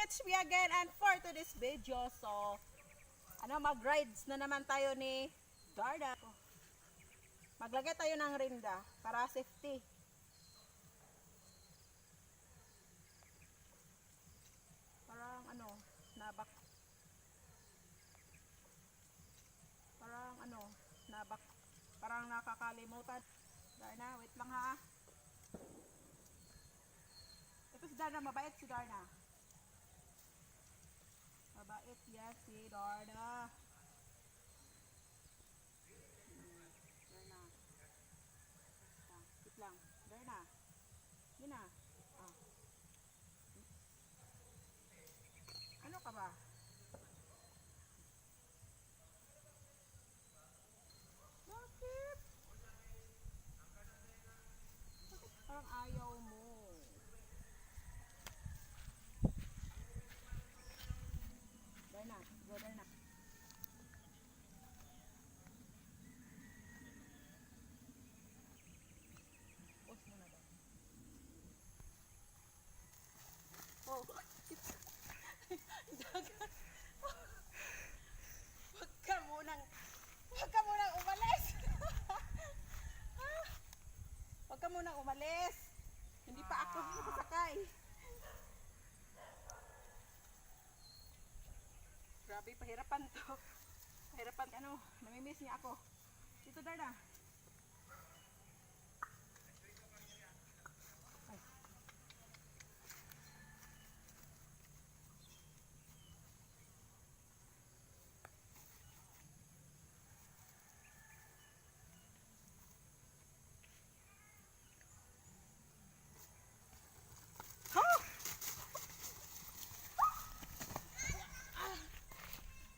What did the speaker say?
it's me again and for today's video, so mag-rides na naman tayo ni Darda. Maglagay tayo ng rinda para safety. Parang nabak. Parang nakakalimutan. Darna, wait lang ha. Ito si Darna, mabait si Darna. Mabait yan si Darna. Darna. Wait lang. Darna. Yun na. Ah. Ano ka ba? Bakit? Bakit parang ayaw mo? Darna, go Darna. Pause mo na ba? Oh, dagat. Huwag ka munang umalis. Huwag ka munang umalis. Hindi pa ako nakasakay. Grabe, pahirapan to. Pahirapan, namimiss niya ako. Dito Darna.